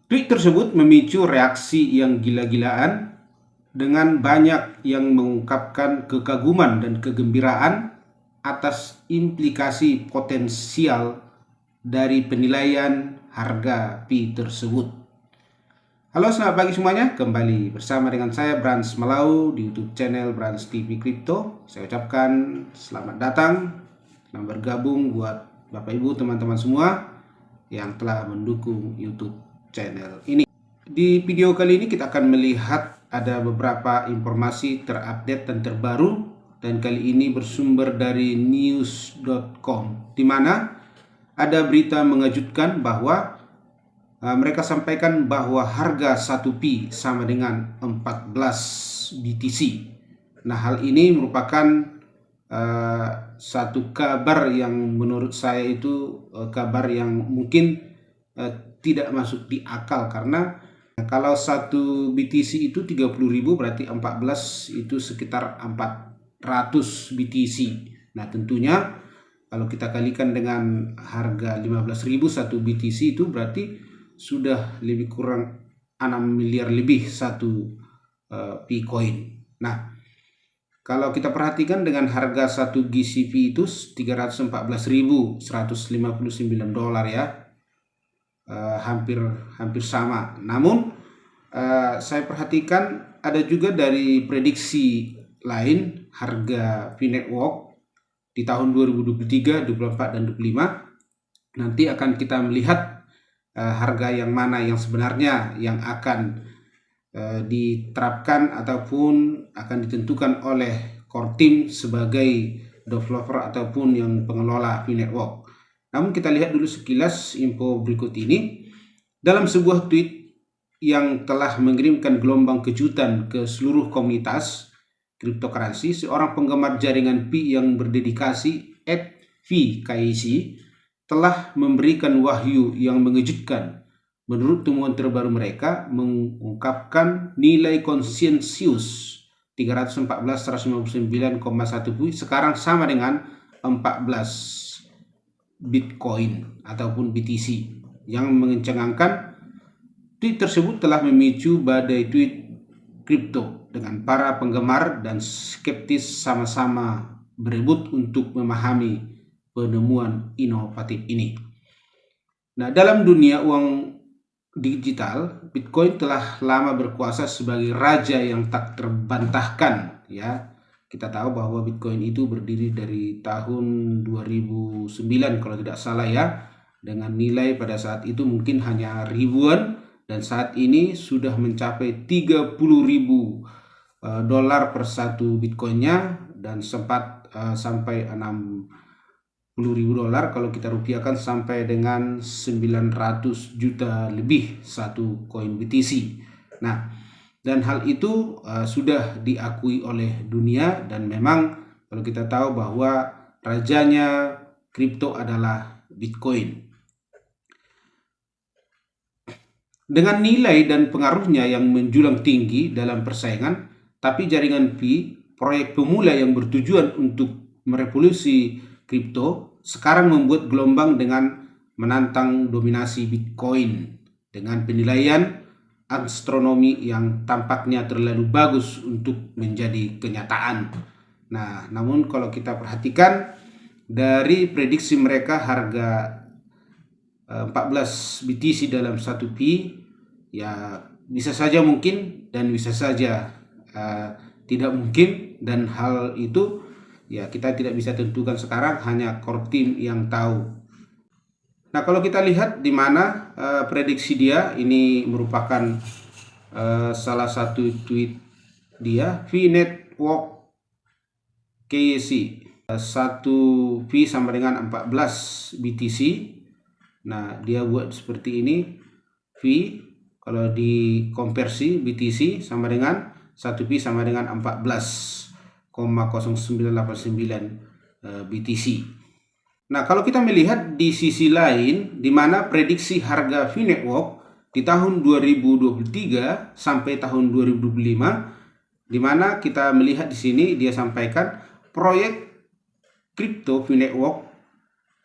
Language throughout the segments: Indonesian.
Tweet tersebut memicu reaksi yang gila-gilaan dengan banyak yang mengungkapkan kekaguman dan kegembiraan atas implikasi potensial dari penilaian harga Pi tersebut. Halo, selamat pagi semuanya. Kembali bersama dengan saya Brans Malau di YouTube channel Brans TV Crypto. Saya ucapkan selamat datang, selamat bergabung buat Bapak Ibu, teman-teman semua yang telah mendukung YouTube channel ini. Di video kali ini kita akan melihat ada beberapa informasi terupdate dan terbaru, dan kali ini bersumber dari news.com, di mana ada berita mengejutkan bahwa mereka sampaikan bahwa harga 1 Pi sama dengan 14 BTC. Nah, hal ini merupakan satu kabar yang menurut saya itu kabar yang mungkin tidak masuk di akal, karena kalau 1 BTC itu 30.000, berarti 14 itu sekitar 400 BTC. Nah, tentunya kalau kita kalikan dengan harga 15.000 1 BTC, itu berarti sudah lebih kurang 6 miliar lebih satu Pi coin. Nah, kalau kita perhatikan dengan harga 1 GCP itu 314.159 dolar ya, hampir sama. Namun saya perhatikan ada juga dari prediksi lain harga Pi Network di tahun 2023, 24 dan 25. Nanti akan kita melihat harga yang mana yang sebenarnya yang akan diterapkan ataupun akan ditentukan oleh core team sebagai developer ataupun yang pengelola Pi Network. Namun kita lihat dulu sekilas info berikut ini. Dalam sebuah tweet yang telah mengirimkan gelombang kejutan ke seluruh komunitas cryptocurrency, seorang penggemar jaringan Pi yang berdedikasi @vKIC telah memberikan wahyu yang mengejutkan. Menurut temuan terbaru mereka mengungkapkan nilai konsensus 314.159,1 Pi sekarang sama dengan 14 Bitcoin ataupun BTC. Yang mengencangkan, tweet tersebut telah memicu badai tweet kripto dengan para penggemar dan skeptis sama-sama berebut untuk memahami penemuan inovatif ini. Nah, dalam dunia uang digital, Bitcoin telah lama berkuasa sebagai raja yang tak terbantahkan ya. Kita tahu bahwa Bitcoin itu berdiri dari tahun 2009 kalau tidak salah ya, dengan nilai pada saat itu mungkin hanya ribuan, dan saat ini sudah mencapai 30.000 dolar per satu Bitcoinnya, dan sempat sampai 60.000 dolar kalau kita rupiahkan, sampai dengan 900 juta lebih satu koin BTC. Nah, dan hal itu sudah diakui oleh dunia, dan memang kalau kita tahu bahwa rajanya kripto adalah Bitcoin. Dengan nilai dan pengaruhnya yang menjulang tinggi dalam persaingan, tapi jaringan Pi, proyek pemula yang bertujuan untuk merevolusi kripto, sekarang membuat gelombang dengan menantang dominasi Bitcoin dengan penilaian astronomi yang tampaknya terlalu bagus untuk menjadi kenyataan. Nah, namun kalau kita perhatikan dari prediksi mereka, harga 14 BTC dalam 1 Pi ya bisa saja mungkin dan bisa saja tidak mungkin, dan hal itu ya kita tidak bisa tentukan sekarang, hanya core team yang tahu. Nah, kalau kita lihat di mana prediksi dia, ini merupakan salah satu tweet dia, Pi Network KYC 1 Pi sama dengan 14 BTC. Nah, dia buat seperti ini, Pi kalau dikonversi BTC sama dengan 1 Pi sama dengan 14,0989 BTC. Nah, kalau kita melihat di sisi lain, di mana prediksi harga Pi Network di tahun 2023 sampai tahun 2025, di mana kita melihat di sini dia sampaikan proyek kripto Pi Network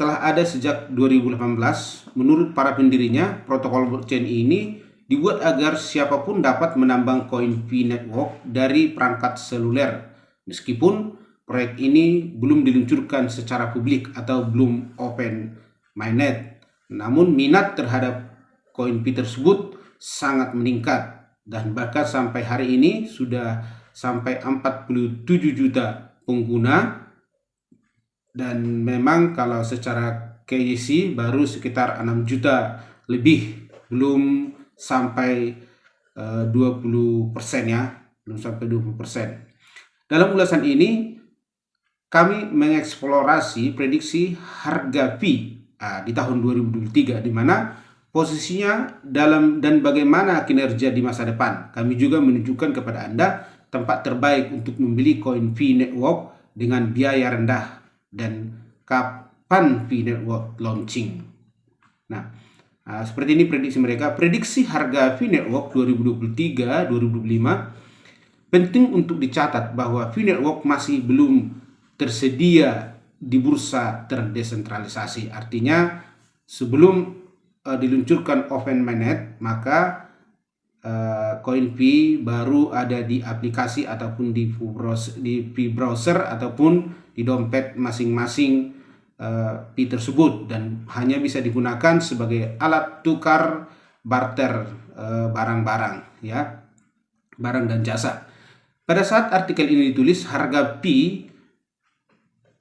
telah ada sejak 2018. Menurut para pendirinya, protokol blockchain ini dibuat agar siapapun dapat menambang koin Pi Network dari perangkat seluler. Meskipun proyek ini belum diluncurkan secara publik atau belum open mainnet, namun minat terhadap koin Pi tersebut sangat meningkat dan bahkan sampai hari ini sudah sampai 47 juta pengguna, dan memang kalau secara KYC baru sekitar 6 juta lebih, belum sampai 20% ya, belum sampai 20%. Dalam ulasan ini kami mengeksplorasi prediksi harga Pi di tahun 2023, di mana posisinya dalam dan bagaimana kinerja di masa depan. Kami juga menunjukkan kepada Anda tempat terbaik untuk membeli koin Pi Network dengan biaya rendah dan kapan Pi Network launching. Nah, seperti ini prediksi mereka. Prediksi harga Pi Network 2023-2025 penting untuk dicatat bahwa Pi Network masih belum tersedia di bursa terdesentralisasi. Artinya sebelum diluncurkan open mainnet, maka koin Pi baru ada di aplikasi ataupun di Pi browser ataupun di dompet masing-masing Pi tersebut, dan hanya bisa digunakan sebagai alat tukar barter barang-barang ya, barang dan jasa. Pada saat artikel ini ditulis, harga Pi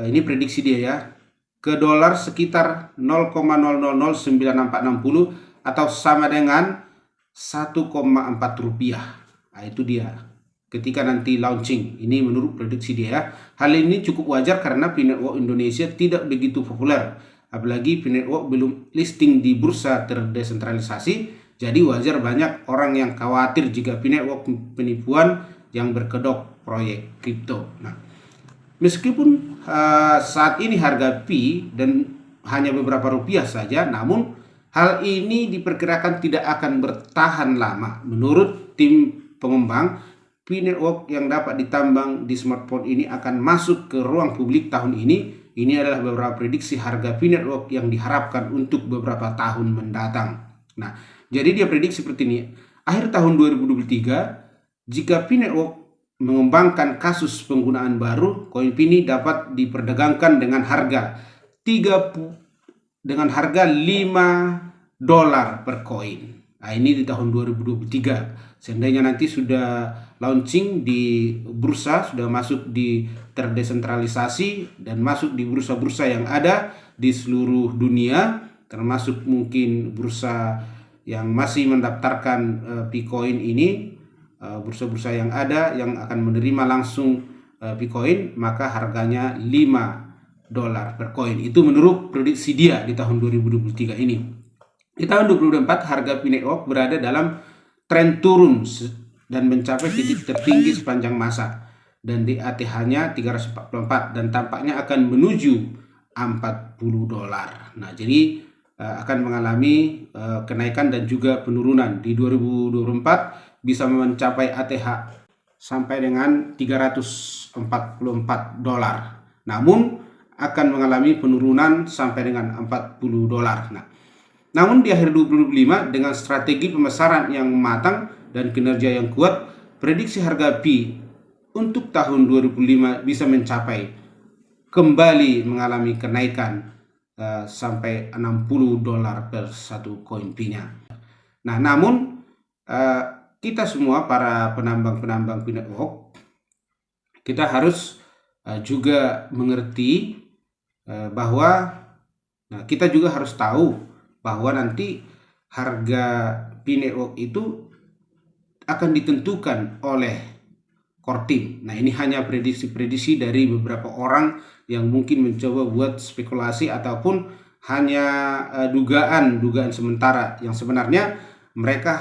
ini prediksi dia ya, ke dolar sekitar 0,009460 atau sama dengan 1,4 rupiah. Nah, itu dia ketika nanti launching. Ini menurut prediksi dia ya. Hal ini cukup wajar karena Pi Network Indonesia tidak begitu populer, apalagi Pi Network belum listing di bursa terdesentralisasi. Jadi wajar banyak orang yang khawatir jika Pi Network penipuan yang berkedok proyek kripto. Nah, meskipun saat ini harga Pi dan hanya beberapa rupiah saja, namun hal ini diperkirakan tidak akan bertahan lama. Menurut tim pengembang, Pi Network yang dapat ditambang di smartphone ini akan masuk ke ruang publik tahun ini. Ini adalah beberapa prediksi harga Pi Network yang diharapkan untuk beberapa tahun mendatang. Nah, jadi dia prediksi seperti ini. Akhir tahun 2023, jika Pi Network mengembangkan kasus penggunaan baru, koin Pi ini dapat diperdagangkan dengan harga 5 dolar per koin. Nah, ini di tahun 2023. Seandainya nanti sudah launching di bursa, sudah masuk di terdesentralisasi dan masuk di bursa-bursa yang ada di seluruh dunia, termasuk mungkin bursa yang masih mendaftarkan Picoin ini, bursa-bursa yang ada yang akan menerima langsung Picoin, maka harganya 5 dolar per koin. Itu menurut prediksi dia di tahun 2023 ini. Di tahun 2024 harga Pi Network berada dalam tren turun dan mencapai titik tertinggi sepanjang masa, dan di ATH-nya 344 dan tampaknya akan menuju 40 dolar. Nah, jadi akan mengalami kenaikan dan juga penurunan. Di 2024 bisa mencapai ATH sampai dengan 344 dolar. Namun akan mengalami penurunan sampai dengan 40 dolar. Nah, namun di akhir 2025 dengan strategi pemasaran yang matang dan kinerja yang kuat, prediksi harga Pi untuk tahun 2025 bisa mencapai kembali mengalami kenaikan sampai 60 dolar per satu koin Pi-nya. Nah, namun kita semua para penambang-penambang Pi Network, kita harus juga mengerti bahwa kita juga harus tahu bahwa nanti harga Pi Network itu akan ditentukan oleh core team. Nah, ini hanya prediksi-prediksi dari beberapa orang yang mungkin mencoba buat spekulasi ataupun hanya dugaan sementara yang sebenarnya mereka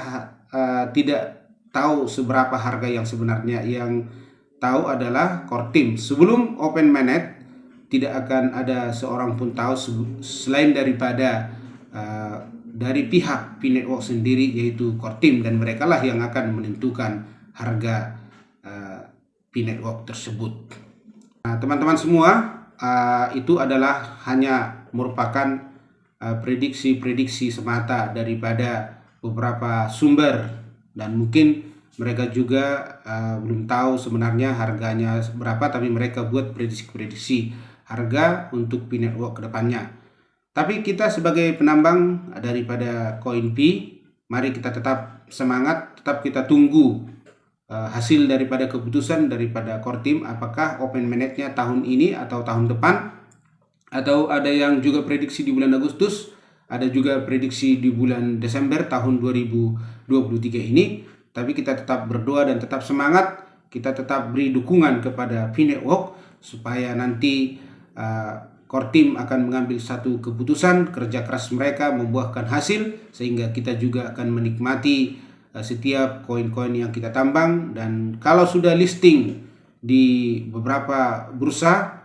tidak tahu seberapa harga yang sebenarnya. Yang tahu adalah core team. Sebelum open mainnet tidak akan ada seorang pun tahu selain daripada dari pihak Pi Network sendiri, yaitu core team, dan mereka lah yang akan menentukan harga Pi Network tersebut. Nah, teman-teman semua, itu adalah hanya merupakan prediksi-prediksi semata daripada beberapa sumber, dan mungkin mereka juga belum tahu sebenarnya harganya berapa, tapi mereka buat prediksi harga untuk Pi Network ke depannya. Tapi kita sebagai penambang daripada koin Pi, mari kita tetap semangat, tetap kita tunggu hasil daripada keputusan daripada core team, apakah open mainnet-nya tahun ini atau tahun depan, atau ada yang juga prediksi di bulan Agustus, ada juga prediksi di bulan Desember tahun 2023 ini. Tapi kita tetap berdoa dan tetap semangat, kita tetap beri dukungan kepada Pi Network supaya nanti core team akan mengambil satu keputusan, kerja keras mereka membuahkan hasil, sehingga kita juga akan menikmati setiap koin-koin yang kita tambang. Dan kalau sudah listing di beberapa bursa,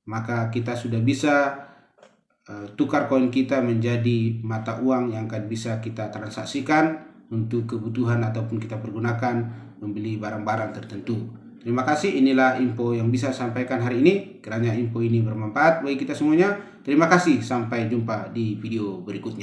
maka kita sudah bisa tukar koin kita menjadi mata uang yang akan bisa kita transaksikan untuk kebutuhan ataupun kita pergunakan membeli barang-barang tertentu. Terima kasih, inilah info yang bisa saya sampaikan hari ini. Kiranya info ini bermanfaat bagi kita semuanya. Terima kasih, sampai jumpa di video berikutnya.